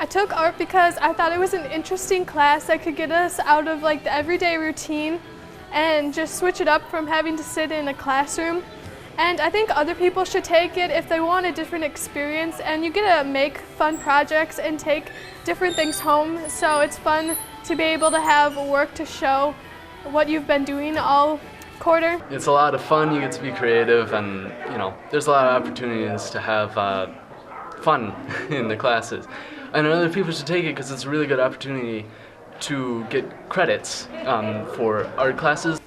I took art because I thought it was an interesting class that could get us out of like the everyday routine and just switch it up from having to sit in a classroom. And I think other people should take it if they want a different experience, and you get to make fun projects and take different things home. So it's fun to be able to have work to show what you've been doing all quarter. It's a lot of fun, you get to be creative, and there's a lot of opportunities to have fun in the classes. And other people should take it because it's a really good opportunity to get credits for art classes.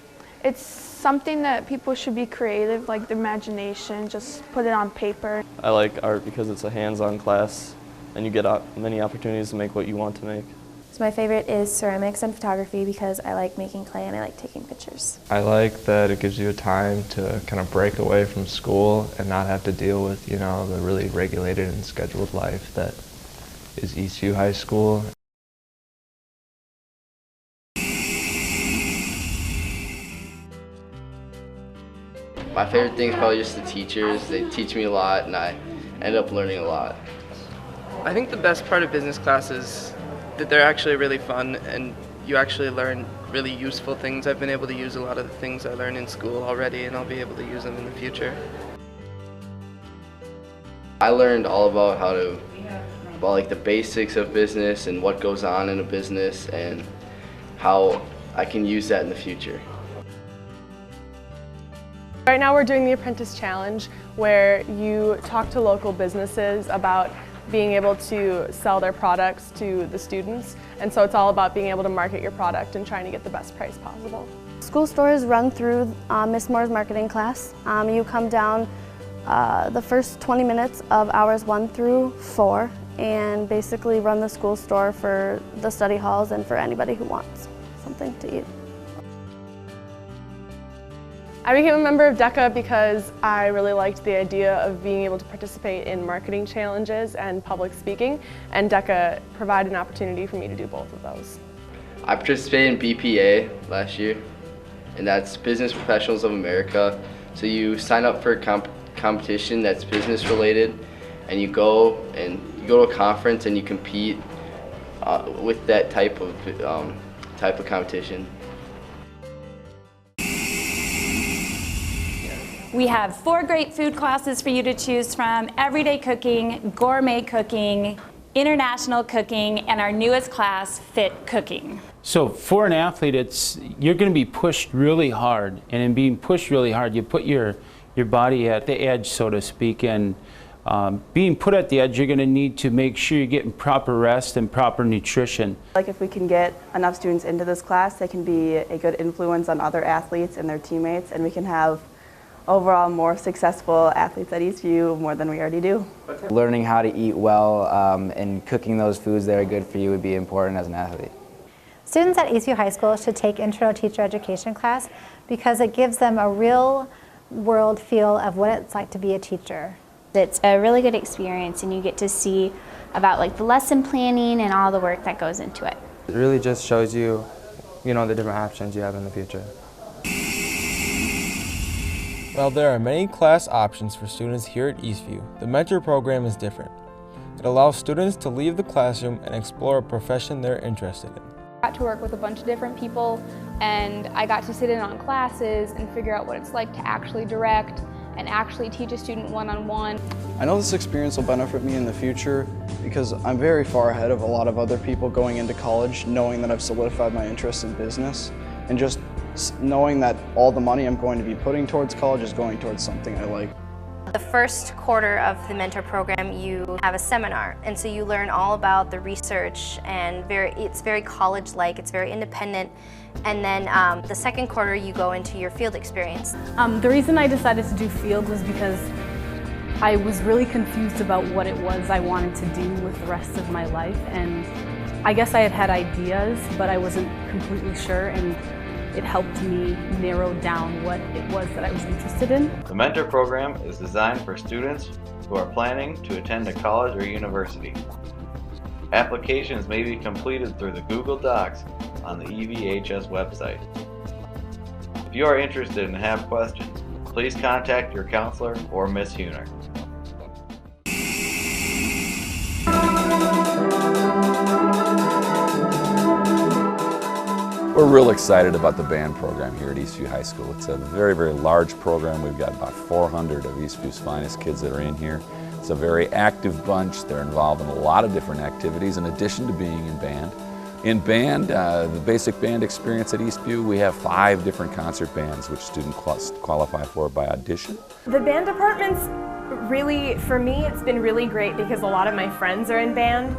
It's something that people should be creative, like the imagination, just put it on paper. I like art because it's a hands-on class and you get many opportunities to make what you want to make. So my favorite is ceramics and photography because I like making clay and I like taking pictures. I like that it gives you a time to kind of break away from school and not have to deal with, the really regulated and scheduled life that is ECU High School. My favorite thing is probably just the teachers. They teach me a lot and I end up learning a lot. I think the best part of business class is that they're actually really fun and you actually learn really useful things. I've been able to use a lot of the things I learned in school already and I'll be able to use them in the future. I learned all about about the basics of business and what goes on in a business and how I can use that in the future. Right now we're doing the Apprentice Challenge, where you talk to local businesses about being able to sell their products to the students, and so it's all about being able to market your product and trying to get the best price possible. School stores run through Miss Moore's marketing class. You come down the first 20 minutes of hours 1 through 4 and basically run the school store for the study halls and for anybody who wants something to eat. I became a member of DECA because I really liked the idea of being able to participate in marketing challenges and public speaking, and DECA provided an opportunity for me to do both of those. I participated in BPA last year, and that's Business Professionals of America. So you sign up for a competition that's business related, and you go to a conference and you compete with that type of competition. We have 4 great food classes for you to choose from: everyday cooking, gourmet cooking, international cooking, and our newest class, fit cooking. So for an athlete, you're going to be pushed really hard, and in being pushed really hard, you put your body at the edge, so to speak, and being put at the edge, you're going to need to make sure you're getting proper rest and proper nutrition. Like if we can get enough students into this class, they can be a good influence on other athletes and their teammates, and we can have overall more successful athletes at Eastview more than we already do. Learning how to eat well and cooking those foods that are good for you would be important as an athlete. Students at Eastview High School should take Intro to Teacher Education class because it gives them a real world feel of what it's like to be a teacher. It's a really good experience and you get to see about the lesson planning and all the work that goes into it. It really just shows you, the different options you have in the future. While there are many class options for students here at Eastview, the mentor program is different. It allows students to leave the classroom and explore a profession they're interested in. I got to work with a bunch of different people, and I got to sit in on classes and figure out what it's like to actually direct and actually teach a student one-on-one. I know this experience will benefit me in the future because I'm very far ahead of a lot of other people going into college, knowing that I've solidified my interest in business, and just knowing that all the money I'm going to be putting towards college is going towards something I like. The first quarter of the mentor program, you have a seminar, and so you learn all about the research, and it's very college-like, it's very independent. And then the second quarter, you go into your field experience. The reason I decided to do field was because I was really confused about what it was I wanted to do with the rest of my life, and I guess I had ideas, but I wasn't completely sure, and it helped me narrow down what it was that I was interested in. The mentor program is designed for students who are planning to attend a college or university. Applications may be completed through the Google Docs on the EVHS website. If you are interested and have questions, please contact your counselor or Ms. Huner. We're real excited about the band program here at Eastview High School. It's a very, very large program. We've got about 400 of Eastview's finest kids that are in here. It's a very active bunch. They're involved in a lot of different activities in addition to being in band. In band, the basic band experience at Eastview, we have 5 different concert bands which students qualify for by audition. The band department's really, for me, it's been really great because a lot of my friends are in band.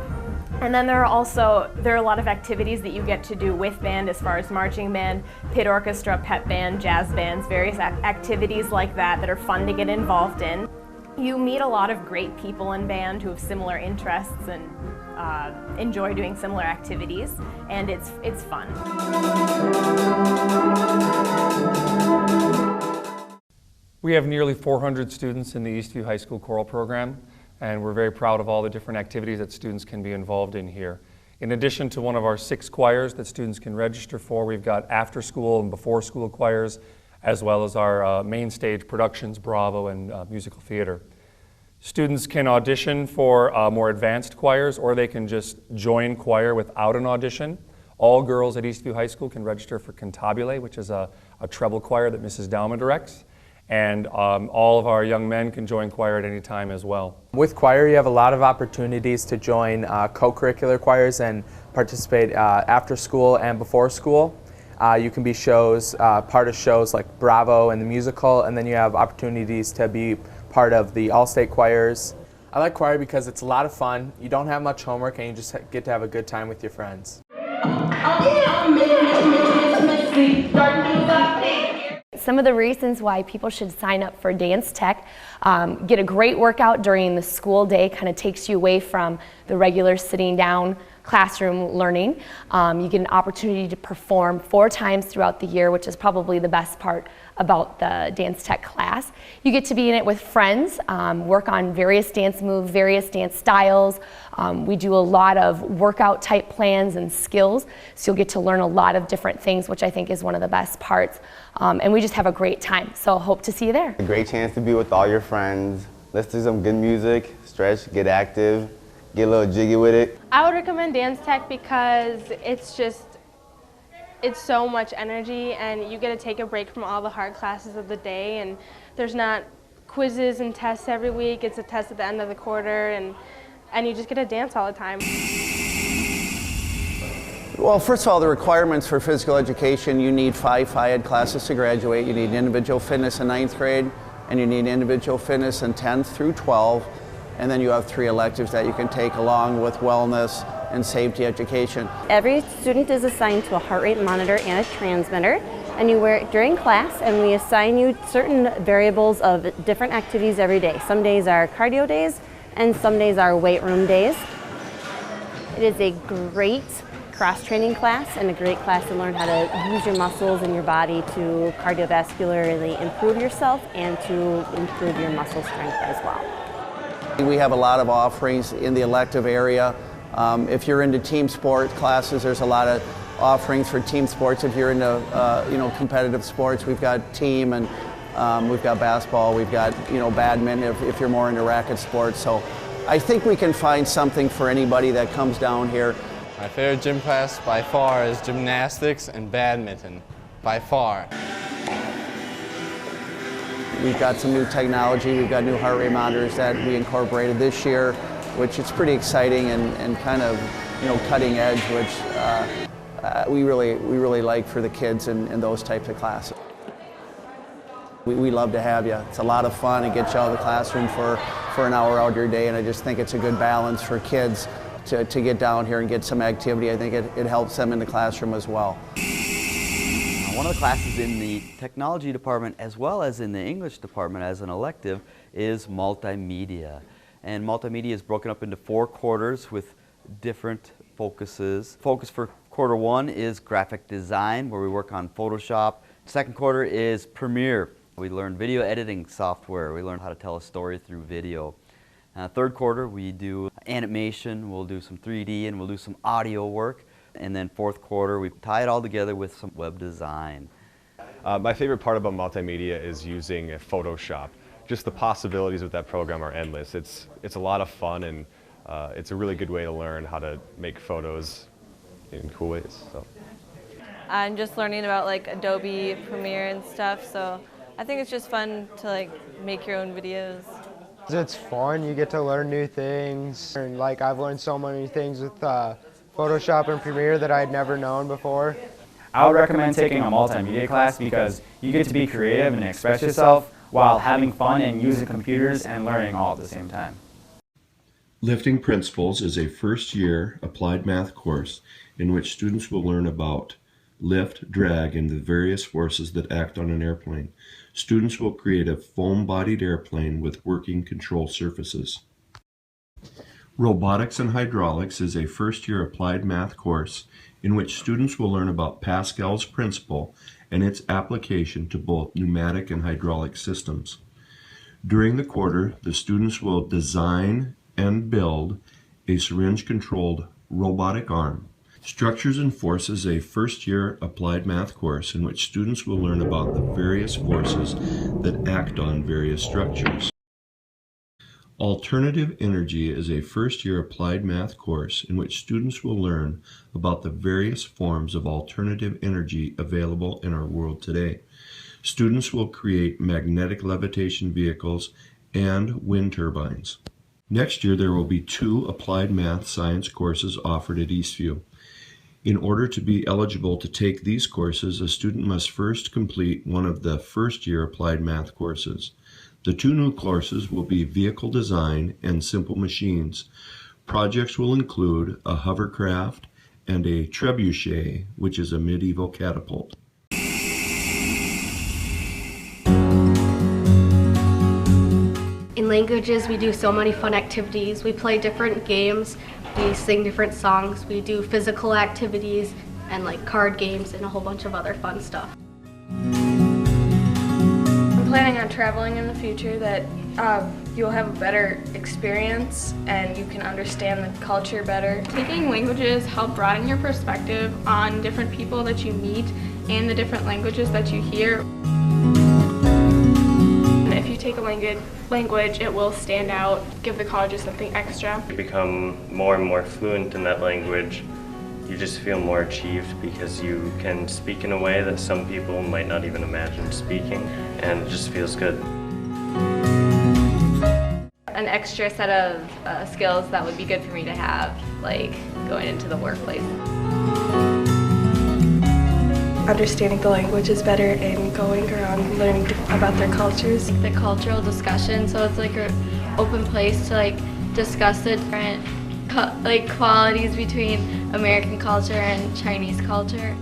And then there are a lot of activities that you get to do with band as far as marching band, pit orchestra, pep band, jazz bands, various activities like that are fun to get involved in. You meet a lot of great people in band who have similar interests and enjoy doing similar activities, and it's fun. We have nearly 400 students in the Eastview High School choral program, and we're very proud of all the different activities that students can be involved in here. In addition to one of our 6 choirs that students can register for, we've got after school and before school choirs, as well as our main stage productions, Bravo, and musical theater. Students can audition for more advanced choirs, or they can just join choir without an audition. All girls at Eastview High School can register for Cantabile, which is a treble choir that Mrs. Dowman directs. And all of our young men can join choir at any time as well. With choir, you have a lot of opportunities to join co-curricular choirs and participate after school and before school. You can be part of shows like Bravo and the musical, and then you have opportunities to be part of the all-state choirs. I like choir because it's a lot of fun. You don't have much homework and you just get to have a good time with your friends. Some of the reasons why people should sign up for Dance Tech, get a great workout during the school day, kind of takes you away from the regular sitting down classroom learning. You get an opportunity to perform 4 times throughout the year, which is probably the best part about the Dance Tech class. You get to be in it with friends, work on various dance moves, various dance styles. We do a lot of workout type plans and skills, so you'll get to learn a lot of different things, which I think is one of the best parts. And we just have a great time, so hope to see you there. A great chance to be with all your friends, listen to some good music, stretch, get active, get a little jiggy with it. I would recommend Dance Tech because it's so much energy, and you get to take a break from all the hard classes of the day, and there's not quizzes and tests every week. It's a test at the end of the quarter, and you just get to dance all the time. Well, first of all, the requirements for physical education, you need 5 Phi-Ed classes to graduate. You need individual fitness in 9th grade, and you need individual fitness in 10th through 12. And then you have 3 electives that you can take along with wellness and safety education. Every student is assigned to a heart rate monitor and a transmitter, and you wear it during class, and we assign you certain variables of different activities every day. Some days are cardio days, and some days are weight room days. It is a great cross-training class and a great class to learn how to use your muscles and your body to cardiovascularly improve yourself and to improve your muscle strength as well. We have a lot of offerings in the elective area. If you're into team sport classes, there's a lot of offerings for team sports. If you're into competitive sports, we've got team, and we've got basketball, we've got badminton if you're more into racket sports. So I think we can find something for anybody that comes down here. My favorite gym class by far is gymnastics and badminton, by far. We've got some new technology. We've got new heart rate monitors that we incorporated this year, which is pretty exciting and kind of cutting edge, which we really like for the kids in those types of classes. We love to have you. It's a lot of fun. It gets you out of the classroom for an hour out of your day, and I just think it's a good balance for kids to get down here and get some activity. I think it helps them in the classroom as well. One of the classes in the technology department as well as in the English department as an elective is multimedia. And multimedia is broken up into 4 quarters with different focuses. Focus for quarter 1 is graphic design, where we work on Photoshop. Second quarter is Premiere. We learn video editing software. We learn how to tell a story through video. Third quarter we do animation, we'll do some 3D, and we'll do some audio work. And then fourth quarter, we tie it all together with some web design. My favorite part about multimedia is using Photoshop. Just the possibilities with that program are endless. It's a lot of fun, and it's a really good way to learn how to make photos in cool ways. So. and just learning about like Adobe Premiere and stuff. So I think it's just fun to like make your own videos. It's fun, you get to learn new things. And like I've learned so many things with Photoshop and Premiere that I'd never known before. I would recommend taking a multimedia class because you get to be creative and express yourself while having fun and using computers and learning all at the same time. Lifting Principles is a first-year applied math course in which students will learn about lift, drag, and the various forces that act on an airplane. Students will create a foam-bodied airplane with working control surfaces. Robotics and Hydraulics is a first-year applied math course in which students will learn about Pascal's principle and its application to both pneumatic and hydraulic systems. During the quarter, the students will design and build a syringe-controlled robotic arm. Structures and Forces is a first-year applied math course in which students will learn about the various forces that act on various structures. Alternative Energy is a first-year applied math course in which students will learn about the various forms of alternative energy available in our world today. Students will create magnetic levitation vehicles and wind turbines. Next year, there will be 2 applied math science courses offered at Eastview. In order to be eligible to take these courses, a student must first complete one of the first-year applied math courses. The 2 new courses will be Vehicle Design and Simple Machines. Projects will include a hovercraft and a trebuchet, which is a medieval catapult. In languages, we do so many fun activities. We play different games, we sing different songs, we do physical activities and like card games and a whole bunch of other fun stuff. I'm planning on traveling in the future that you'll have a better experience and you can understand the culture better. Taking languages help broaden your perspective on different people that you meet and the different languages that you hear. If you take a language, it will stand out, give the colleges something extra. You become more and more fluent in that language. You just feel more achieved because you can speak in a way that some people might not even imagine speaking, and it just feels good. An extra set of skills that would be good for me to have, like going into the workplace. Understanding the languages better and going around learning about their cultures. The cultural discussion, so it's like an open place to like discuss the different qualities between American culture and Chinese culture.